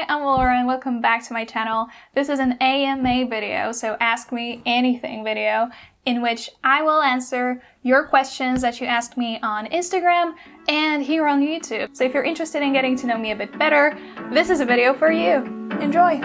Hi, I'm Lauren. Welcome back to my channel. This is an AMA video, so Ask Me Anything video, in which I will answer your questions that you asked me on Instagram and here on YouTube. So if you're interested in getting to know me a bit better, this is a video for you. Enjoy!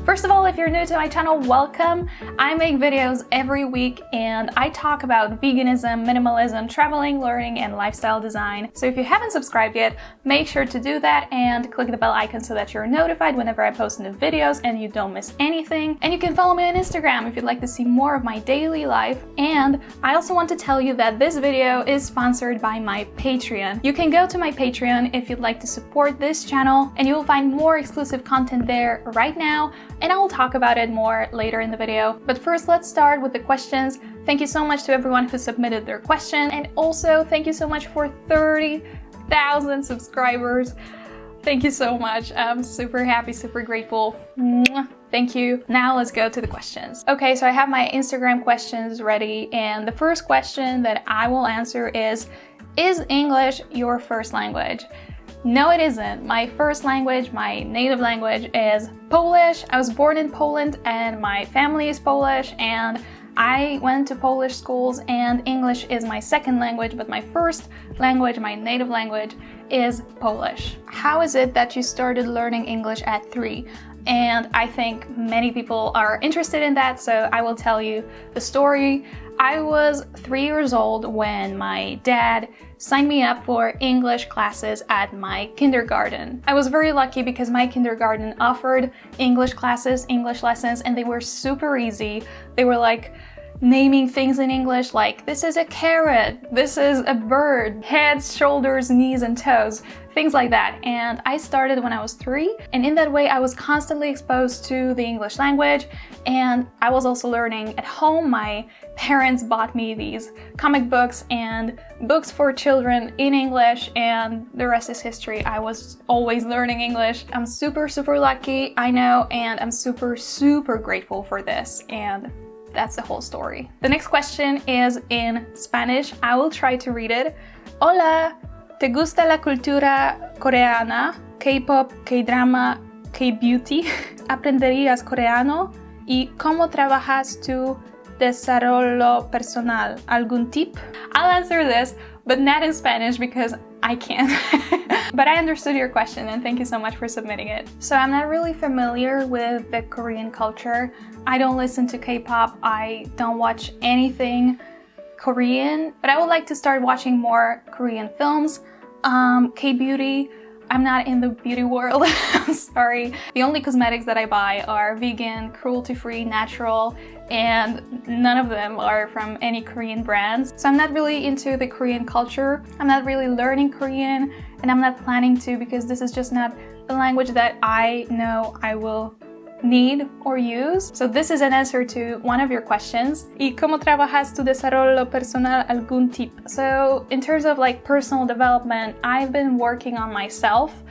First of all, if you're new to my channel, welcome. I make videos every week and I talk about veganism, minimalism, traveling, learning, and lifestyle design. So if you haven't subscribed yet, make sure to do that and click the bell icon so that you're notified whenever I post new videos and you don't miss anything. And you can follow me on Instagram if you'd like to see more of my daily life. And I also want to tell you that this video is sponsored by my Patreon. You can go to my Patreon if you'd like to support this channel and you will find more exclusive content there right now. And I will talk about it more later in the video. But first, let's start with the questions. Thank you so much to everyone who submitted their question. And also, thank you so much for 30,000 subscribers. Thank you so much. I'm super happy, super grateful. Thank you. Now let's go to the questions. Okay, so I have my Instagram questions ready. And the first question that I will answer is English your first language? No, it isn't. My first language, my native language, is Polish. I was born in Poland and my family is Polish and I went to Polish schools and English is my second language, but my first language, my native language, is Polish. How is it that you started learning English at 3? And I think many people are interested in that, so I will tell you the story. I was 3 years old when my dad signed me up for English classes at my kindergarten. I was very lucky because my kindergarten offered English classes, English lessons, and they were super easy. They were like naming things in English like, this is a carrot, this is a bird, heads, shoulders, knees, and toes, things like that. And I started when I was 3, and in that way I was constantly exposed to the English language, and I was also learning at home. My parents bought me these comic books and books for children in English, and the rest is history. I was always learning English. I'm super lucky, I know, and I'm super grateful for this, and that's the whole story. The next question is in Spanish. I will try to read it. Hola, ¿te gusta la cultura coreana? K-pop, kdrama, kbeauty? ¿Aprenderías coreano? ¿Y cómo trabajas tu desarrollo personal? ¿Algún tip? I'll answer this, but not in Spanish because I can't. But I understood your question and thank you so much for submitting it. So I'm not really familiar with the Korean culture. I don't listen to K-pop. I don't watch anything Korean, but I would like to start watching more Korean films. K-beauty. I'm not in the beauty world. I'm sorry. The only cosmetics that I buy are vegan, cruelty-free, natural, and none of them are from any Korean brands. So I'm not really into the Korean culture. I'm not really learning Korean, and I'm not planning to because this is just not the language that I know I will need or use. So this is an answer to one of your questions. ¿Y cómo trabajas tu desarrollo personal? ¿Algún tip? So in terms of like personal development, I've been working on myself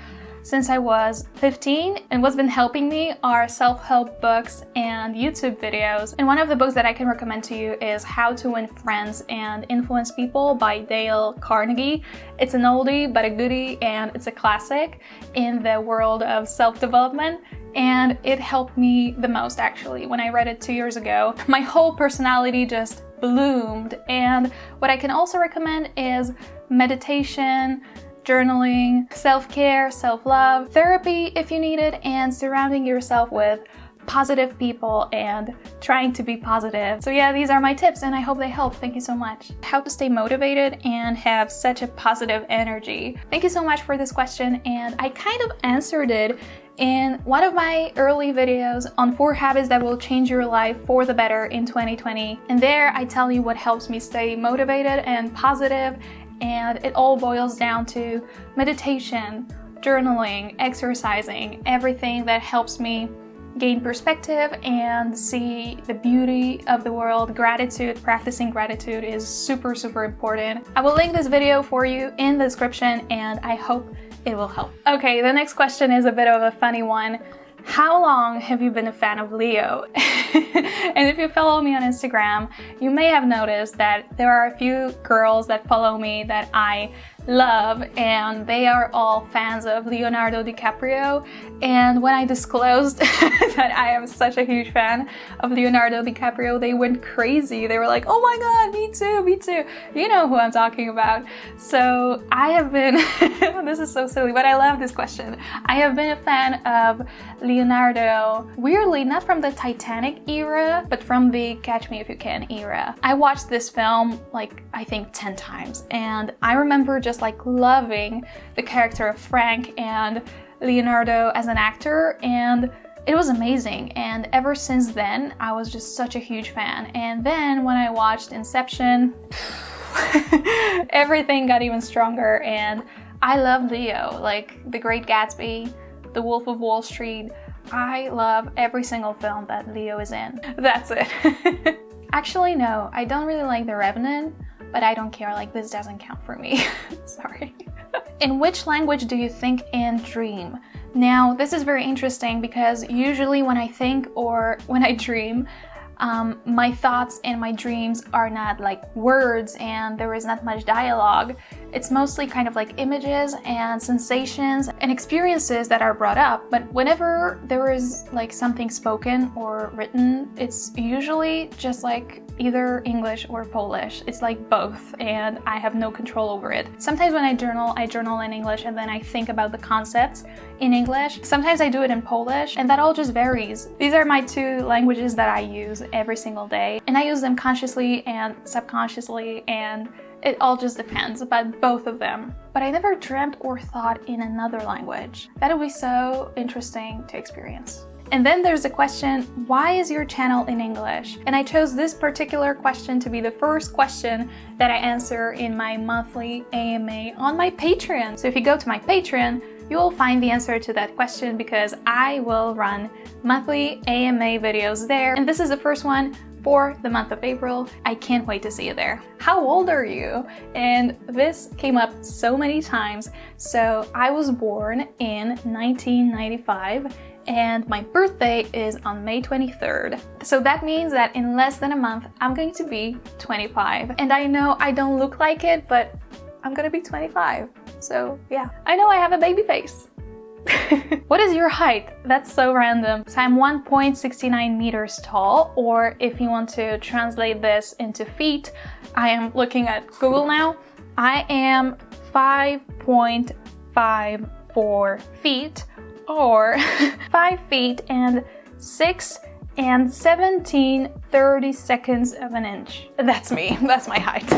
since I was 15, and what's been helping me are self-help books and YouTube videos. And one of the books that I can recommend to you is How to Win Friends and Influence People by Dale Carnegie. It's an oldie but a goodie, and it's a classic in the world of self-development. And it helped me the most actually. When I read it 2 years ago, my whole personality just bloomed. And what I can also recommend is meditation, journaling, self-care, self-love, therapy if you need it, and surrounding yourself with positive people and trying to be positive. So yeah, these are my tips and I hope they help. Thank you so much. How to stay motivated and have such a positive energy. Thank you so much for this question, and I kind of answered it in one of my early videos on 4 habits that will change your life for the better in 2020. And there I tell you what helps me stay motivated and positive, and it all boils down to meditation, journaling, exercising, everything that helps me gain perspective and see the beauty of the world. Gratitude, practicing gratitude is super important. I will link this video for you in the description and I hope it will help. Okay, the next question is a bit of a funny one. How long have you been a fan of Leo? And if you follow me on Instagram, you may have noticed that there are a few girls that follow me that I love, and they are all fans of Leonardo DiCaprio. And when I disclosed that I am such a huge fan of Leonardo DiCaprio, they went crazy. They were like, oh my god, me too, me too. You know who I'm talking about. So I have been, this is so silly, but I love this question. I have been a fan of Leonardo, weirdly, not from the Titanic era, but from the Catch Me If You Can era. I watched this film like, I think 10 times, and I remember just like loving the character of Frank and Leonardo as an actor, and it was amazing. And ever since then, I was just such a huge fan. And then when I watched Inception, everything got even stronger, and I love Leo, like The Great Gatsby, The Wolf of Wall Street. I love every single film that Leo is in. That's it. Actually, no, I don't really like The Revenant, but I don't care, like this doesn't count for me. Sorry. In which language do you think and dream? Now, this is very interesting because usually when I think or when I dream, my thoughts and my dreams are not like words and there is not much dialogue. It's mostly kind of like images and sensations and experiences that are brought up. But whenever there is like something spoken or written, it's usually just like either English or Polish. It's like both, and I have no control over it. Sometimes when I journal in English and then I think about the concepts in English. Sometimes I do it in Polish, and that all just varies. These are my two languages that I use every single day, and I use them consciously and subconsciously, and it all just depends about both of them. But I never dreamt or thought in another language. That would be so interesting to experience. And then there's the question, why is your channel in English? And I chose this particular question to be the first question that I answer in my monthly AMA on my Patreon. So if you go to my Patreon, you will find the answer to that question because I will run monthly AMA videos there. And this is the first one for the month of April. I can't wait to see you there. How old are you? And this came up so many times. So I was born in 1995 and my birthday is on May 23rd. So that means that in less than a month, I'm going to be 25. And I know I don't look like it, but I'm gonna be 25. So yeah, I know I have a baby face. What is your height? That's so random. So I'm 1.69 meters tall, or if you want to translate this into feet, I am looking at Google now. I am 5.54 feet, or 5 feet and 6 and 17/32 of an inch. That's me, that's my height.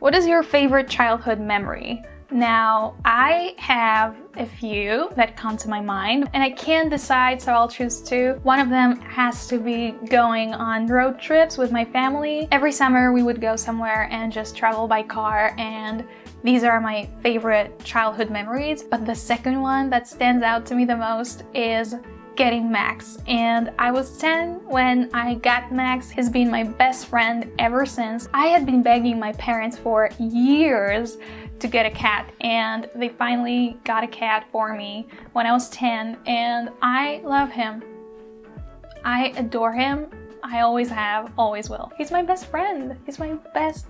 What is your favorite childhood memory? Now, I have a few that come to my mind, and I can't decide, so I'll choose two. One of them has to be going on road trips with my family. Every summer we would go somewhere and just travel by car, and these are my favorite childhood memories. But the second one that stands out to me the most is getting Max. And I was 10 when I got Max. He's been my best friend ever since. I had been begging my parents for years to get a cat, and they finally got a cat for me when I was 10, and I love him. I adore him. I always have, always will. He's my best friend. He's my best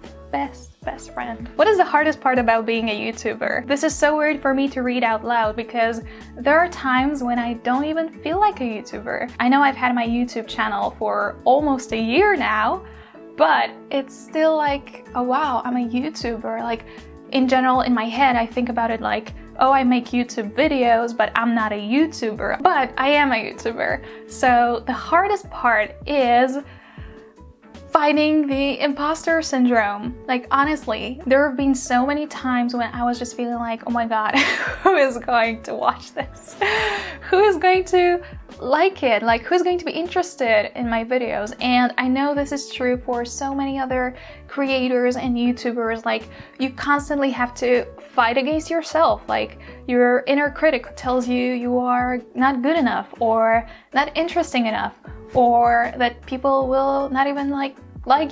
friend. What is the hardest part about being a YouTuber? This is so weird for me to read out loud because there are times when I don't even feel like a YouTuber. I know I've had my YouTube channel for almost a year now, but it's still like, oh wow, I'm a YouTuber. Like, in general, in my head, I think about it like, oh, I make YouTube videos, but I'm not a YouTuber. But I am a YouTuber. So the hardest part is fighting the imposter syndrome. Like, honestly, there have been so many times when I was just feeling like, oh my god, who is going to watch this? Who is going to like it? Like, who's going to be interested in my videos? And I know this is true for so many other creators and YouTubers. Like, you constantly have to fight against yourself. Like, your inner critic tells you you are not good enough or not interesting enough, or that people will not even like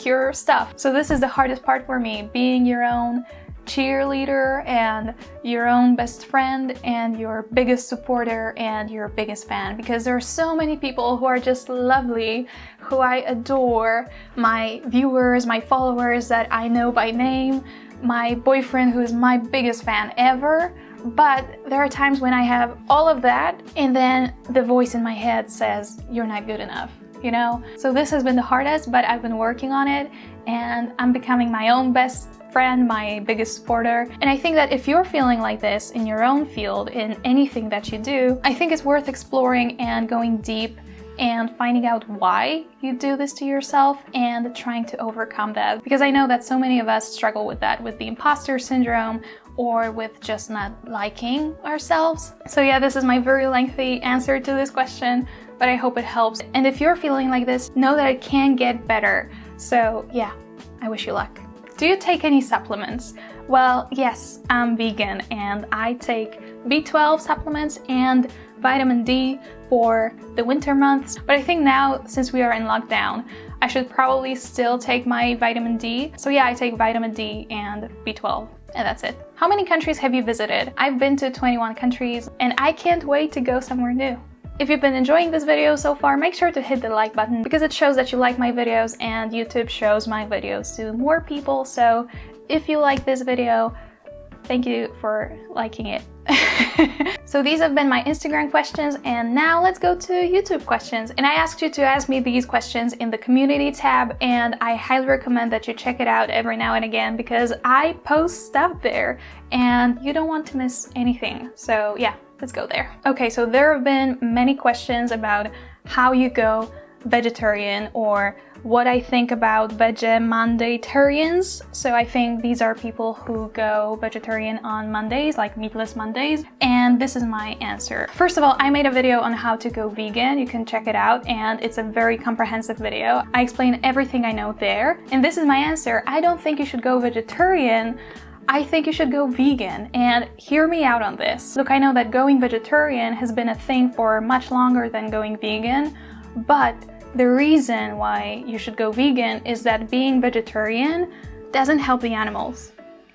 your stuff. So this is the hardest part for me, being your own cheerleader and your own best friend and your biggest supporter and your biggest fan, because there are so many people who are just lovely, who I adore, my viewers, my followers that I know by name, my boyfriend who is my biggest fan ever. But there are times when I have all of that and then the voice in my head says, you're not good enough, you know? So this has been the hardest, but I've been working on it and I'm becoming my own best friend, my biggest supporter. And I think that if you're feeling like this in your own field, in anything that you do, I think it's worth exploring and going deep and finding out why you do this to yourself and trying to overcome that. Because I know that so many of us struggle with that, with the imposter syndrome or with just not liking ourselves. So yeah, this is my very lengthy answer to this question, but I hope it helps. And if you're feeling like this, know that it can get better. So yeah, I wish you luck. Do you take any supplements? Well, yes, I'm vegan and I take B12 supplements and vitamin D for the winter months. But I think now, since we are in lockdown, I should probably still take my vitamin D. So yeah, I take vitamin D and B12. And that's it. How many countries have you visited? I've been to 21 countries and I can't wait to go somewhere new. If you've been enjoying this video so far, make sure to hit the like button because it shows that you like my videos and YouTube shows my videos to more people. So if you like this video, thank you for liking it. So these have been my Instagram questions and now let's go to YouTube questions. And I asked you to ask me these questions in the community tab and I highly recommend that you check it out every now and again because I post stuff there and you don't want to miss anything. So yeah, let's go there. Okay, so there have been many questions about how you go vegetarian or what I think about Vegemandaytarians. So I think these are people who go vegetarian on Mondays, like meatless Mondays, and this is my answer. First of all, I made a video on how to go vegan. You can check it out and it's a very comprehensive video. I explain everything I know there, and this is my answer. I don't think you should go vegetarian. I think you should go vegan, and hear me out on this. Look, I know that going vegetarian has been a thing for much longer than going vegan, but the reason why you should go vegan is that being vegetarian doesn't help the animals.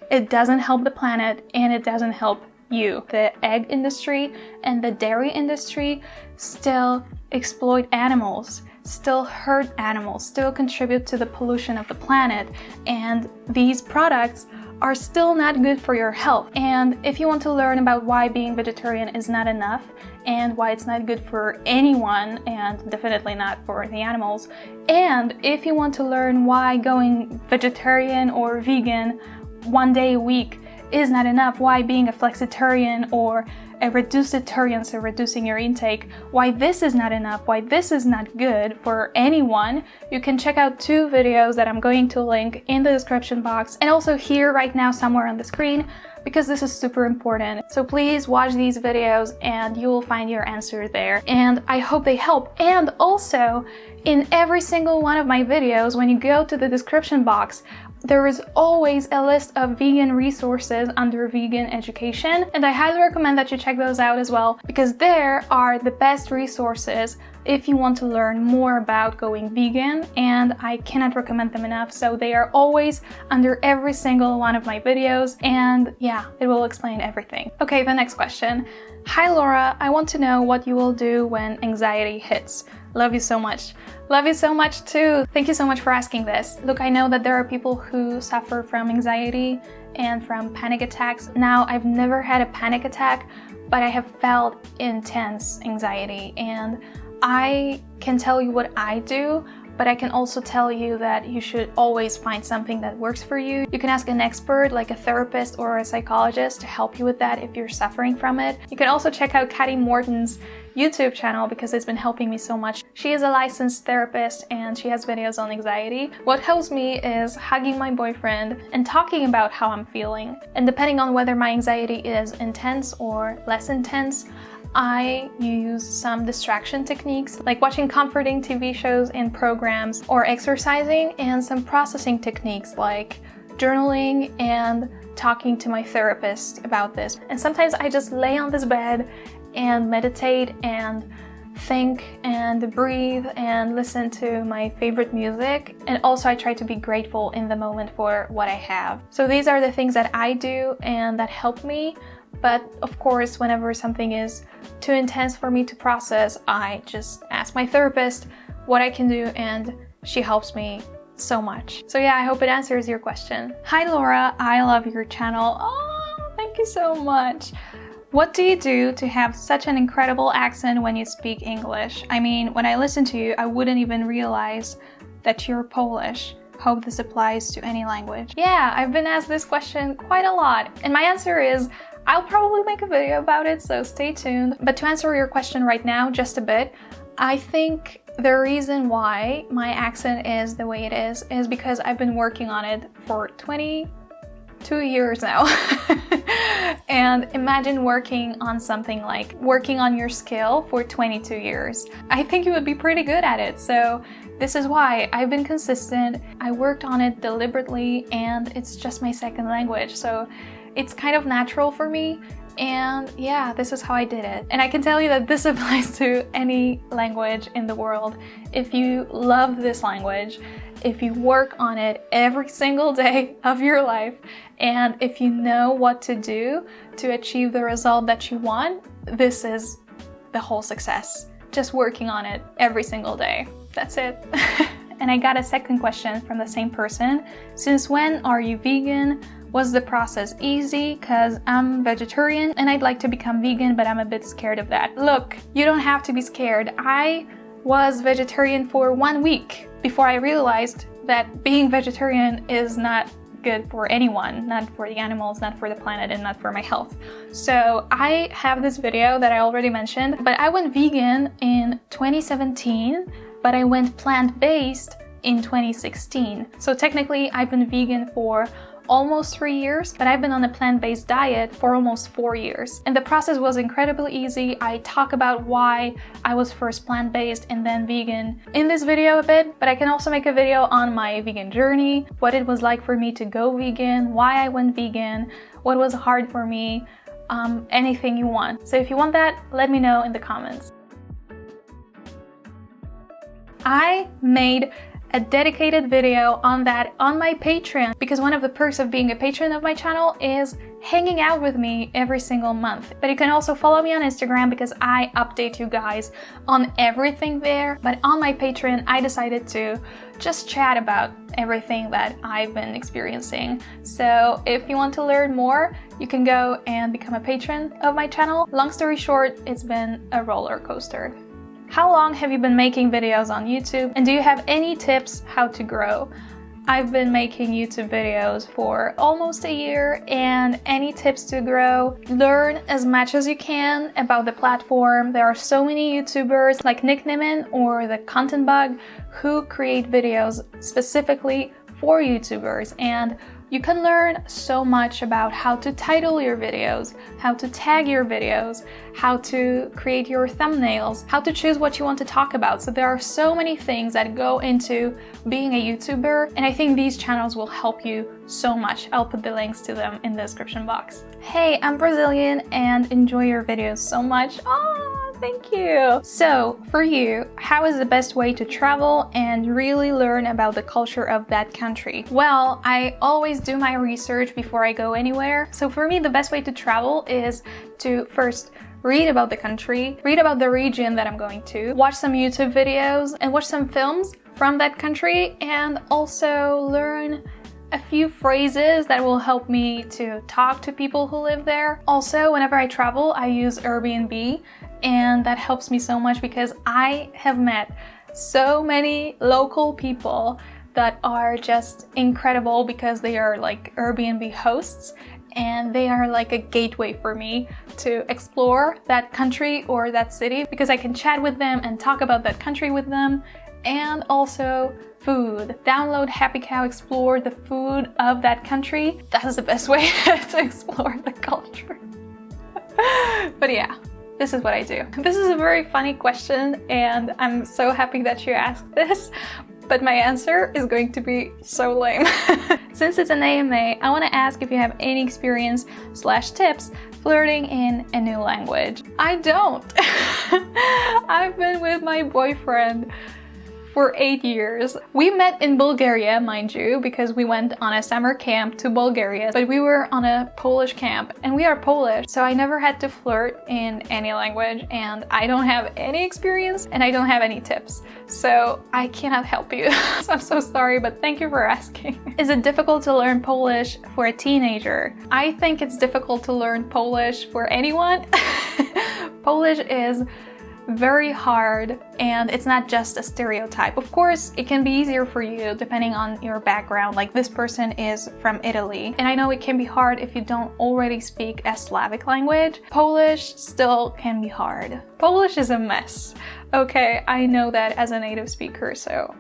It doesn't help the planet and it doesn't help you. The egg industry and the dairy industry still exploit animals, still hurt animals, still contribute to the pollution of the planet, and these products are still not good for your health. And if you want to learn about why being vegetarian is not enough and why it's not good for anyone and definitely not for the animals, and if you want to learn why going vegetarian or vegan one day a week is not enough, why being a flexitarian or a reducitarian, so reducing your intake, why this is not enough, why this is not good for anyone, you can check out two videos that I'm going to link in the description box and also here right now somewhere on the screen because this is super important. So please watch these videos and you will find your answer there. And I hope they help. And also, in every single one of my videos, when you go to the description box, there is always a list of vegan resources under vegan education, and I highly recommend that you check those out as well because there are the best resources if you want to learn more about going vegan, and I cannot recommend them enough. So they are always under every single one of my videos, and yeah, it will explain everything. Okay, the next question. Hi Laura, I want to know what you will do when anxiety hits. Love you so much. Love you so much too. Thank you so much for asking this. Look, I know that there are people who suffer from anxiety and from panic attacks. Now, I've never had a panic attack, but I have felt intense anxiety, and I can tell you what I do, but I can also tell you that you should always find something that works for you. You can ask an expert like a therapist or a psychologist to help you with that if you're suffering from it. You can also check out Katty Morton's YouTube channel because it's been helping me so much. She is a licensed therapist and she has videos on anxiety. What helps me is hugging my boyfriend and talking about how I'm feeling. And depending on whether my anxiety is intense or less intense, I use some distraction techniques like watching comforting TV shows and programs or exercising, and some processing techniques like journaling and talking to my therapist about this. And sometimes I just lay on this bed and meditate and think and breathe and listen to my favorite music. And also I try to be grateful in the moment for what I have. So these are the things that I do and that help me. But of course, whenever something is too intense for me to process, I just ask my therapist what I can do, and she helps me so much. So yeah, I hope it answers your question. Hi Laura, I love your channel. Oh, thank you so much. What do you do to have such an incredible accent when you speak English? I mean, when I listen to you, I wouldn't even realize that you're Polish. Hope this applies to any language. Yeah, I've been asked this question quite a lot, and my answer is I'll probably make a video about it, so stay tuned. But to answer your question right now, just a bit, I think the reason why my accent is the way it is because I've been working on it for 22 years now. And imagine working on something like working on your skill for 22 years. I think you would be pretty good at it. So this is why I've been consistent. I worked on it deliberately, and it's just my second language. So it's kind of natural for me. And yeah, this is how I did it. And I can tell you that this applies to any language in the world. If you love this language, if you work on it every single day of your life, and if you know what to do to achieve the result that you want, this is the whole success. Just working on it every single day. That's it. And I got a second question from the same person. Since when are you vegan? Was the process easy? Cause I'm vegetarian and I'd like to become vegan, but I'm a bit scared of that. Look, you don't have to be scared. I was vegetarian for 1 week before I realized that being vegetarian is not good for anyone, not for the animals, not for the planet, and not for my health. So I have this video that I already mentioned, but I went vegan in 2017, but I went plant-based in 2016. So technically I've been vegan for almost 3 years, but I've been on a plant-based diet for almost 4 years. And the process was incredibly easy. I talk about why I was first plant-based and then vegan in this video a bit, but I can also make a video on my vegan journey, what it was like for me to go vegan, why I went vegan, what was hard for me, anything you want. So if you want that, let me know in the comments. I made a dedicated video on that on my Patreon, because one of the perks of being a patron of my channel is hanging out with me every single month. But you can also follow me on Instagram because I update you guys on everything there. But on my Patreon, I decided to just chat about everything that I've been experiencing. So if you want to learn more, you can go and become a patron of my channel. Long story short, it's been a roller coaster. How long have you been making videos on YouTube, and do you have any tips how to grow? I've been making YouTube videos for almost a year, and any tips to grow? Learn as much as you can about the platform. There are so many YouTubers like Nick Nimmin or the Content Bug who create videos specifically for YouTubers, and you can learn so much about how to title your videos, how to tag your videos, how to create your thumbnails, how to choose what you want to talk about. So there are so many things that go into being a YouTuber, and I think these channels will help you so much. I'll put the links to them in the description box. Hey, I'm Brazilian and enjoy your videos so much. Thank you! So, for you, how is the best way to travel and really learn about the culture of that country? Well, I always do my research before I go anywhere. So for me, the best way to travel is to first read about the country, read about the region that I'm going to, watch some YouTube videos, and watch some films from that country, and also learn a few phrases that will help me to talk to people who live there. Also, whenever I travel, I use Airbnb, and that helps me so much because I have met so many local people that are just incredible because they are like Airbnb hosts, and they are like a gateway for me to explore that country or that city, because I can chat with them and talk about that country with them. And also food. Download Happy Cow, explore the food of that country. That's the best way to explore the culture. But yeah, this is what I do. This is a very funny question, and I'm so happy that you asked this. but my answer is going to be so lame. Since it's an AMA, I want to ask if you have any experience / tips flirting in a new language. I don't. I've been with my boyfriend for 8 years. We met in Bulgaria, mind you, because we went on a summer camp to Bulgaria, but we were on a Polish camp and we are Polish, so I never had to flirt in any language and I don't have any experience and I don't have any tips. So I cannot help you. So I'm so sorry, but thank you for asking. Is it difficult to learn Polish for a teenager? I think it's difficult to learn Polish for anyone. Polish is very hard and it's not just a stereotype. Of course, it can be easier for you depending on your background, like this person is from Italy. And I know it can be hard if you don't already speak a Slavic language. Polish still can be hard. Polish is a mess. Okay, I know that as a native speaker, so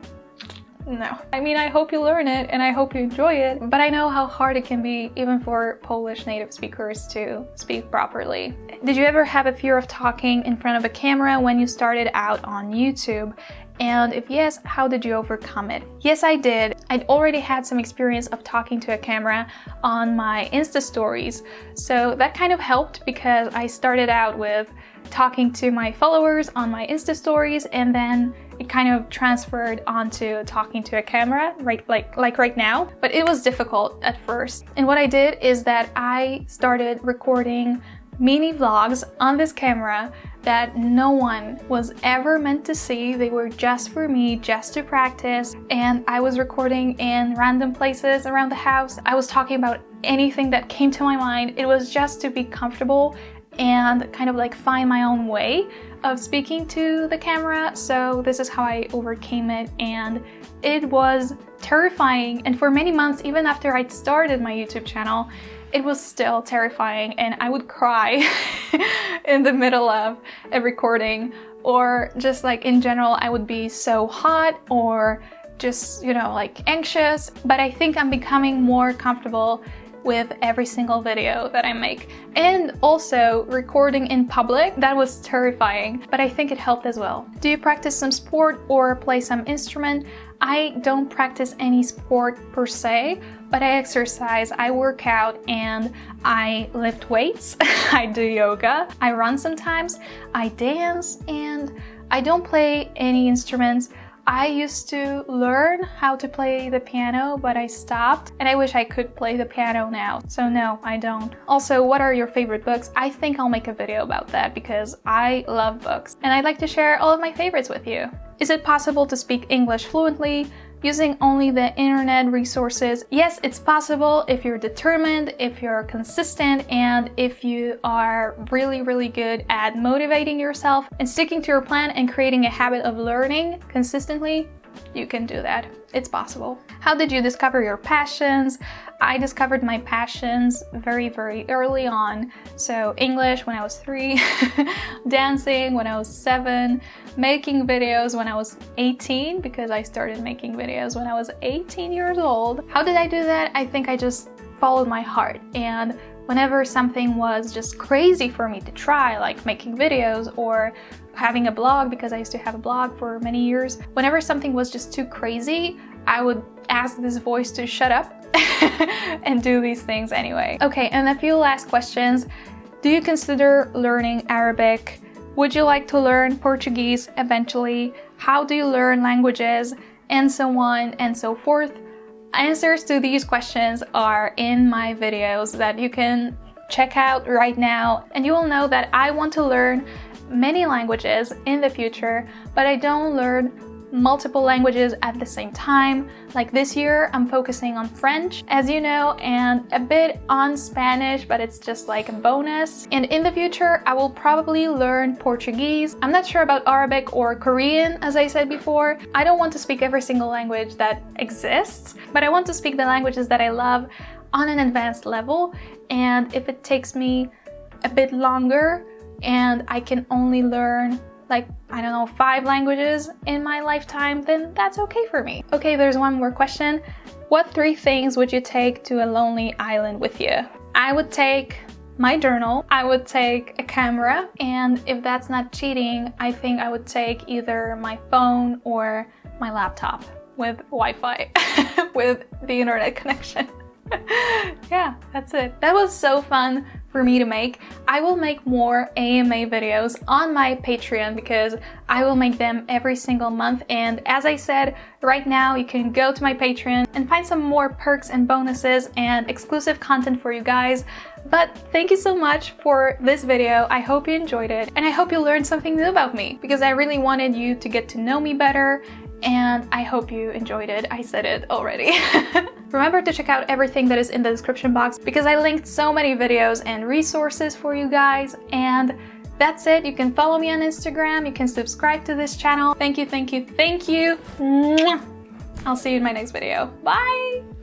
no. I mean, I hope you learn it and I hope you enjoy it, but I know how hard it can be even for Polish native speakers to speak properly. Did you ever have a fear of talking in front of a camera when you started out on YouTube? And if yes, how did you overcome it? Yes, I did. I'd already had some experience of talking to a camera on my Insta stories, so that kind of helped because I started out with talking to my followers on my Insta stories and then it kind of transferred onto talking to a camera, like right now. But it was difficult at first. And what I did is that I started recording mini vlogs on this camera that no one was ever meant to see. They were just for me, just to practice. And I was recording in random places around the house. I was talking about anything that came to my mind. It was just to be comfortable and kind of like find my own way of speaking to the camera. So this is how I overcame it, and it was terrifying. And for many months, even after I'd started my YouTube channel, it was still terrifying and I would cry in the middle of a recording, or just like in general, I would be so hot or just, you know, like anxious. But I think I'm becoming more comfortable with every single video that I make. And also recording in public, that was terrifying, but I think it helped as well. Do you practice some sport or play some instrument? I don't practice any sport per se, but I exercise, I work out, and I lift weights. I do yoga, I run sometimes, I dance, and I don't play any instruments. I used to learn how to play the piano, but I stopped, and I wish I could play the piano now. So no, I don't. Also, what are your favorite books? I think I'll make a video about that because I love books, and I'd like to share all of my favorites with you. Is it possible to speak English fluently using only the internet resources? Yes, it's possible if you're determined, if you're consistent, and if you are really good at motivating yourself and sticking to your plan and creating a habit of learning consistently. You can do that. It's possible. How did you discover your passions? I discovered my passions very early on. So English when I was 3, dancing when I was 7, making videos when I was 18, because I started making videos when I was 18 years old. How did I do that? I think I just followed my heart, and whenever something was just crazy for me to try, like making videos or having a blog, because I used to have a blog for many years, whenever something was just too crazy, I would ask this voice to shut up and do these things anyway. Okay, and a few last questions. Do you consider learning Arabic? Would you like to learn Portuguese eventually? How do you learn languages? And so on and so forth. Answers to these questions are in my videos that you can check out right now, and you will know that I want to learn many languages in the future, but I don't learn multiple languages at the same time. Like this year, I'm focusing on French, as you know, and a bit on Spanish, but it's just like a bonus. And in the future, I will probably learn Portuguese. I'm not sure about Arabic or Korean, as I said before. I don't want to speak every single language that exists, but I want to speak the languages that I love on an advanced level. And if it takes me a bit longer and I can only learn like, I don't know, 5 languages in my lifetime, then that's okay for me. Okay, there's one more question. What 3 things would you take to a lonely island with you? I would take my journal, I would take a camera, and if that's not cheating, I think I would take either my phone or my laptop. with Wi-Fi, with the internet connection. Yeah, that's it. That was so fun for me to make. I will make more AMA videos on my Patreon because I will make them every single month. And as I said, right now you can go to my Patreon and find some more perks and bonuses and exclusive content for you guys. But thank you so much for this video. I hope you enjoyed it and I hope you learned something new about me because I really wanted you to get to know me better, and I hope you enjoyed it. I said it already. Remember to check out everything that is in the description box because I linked so many videos and resources for you guys. And that's it. You can follow me on Instagram. You can subscribe to this channel. Thank you, thank you, thank you. I'll see you in my next video. Bye!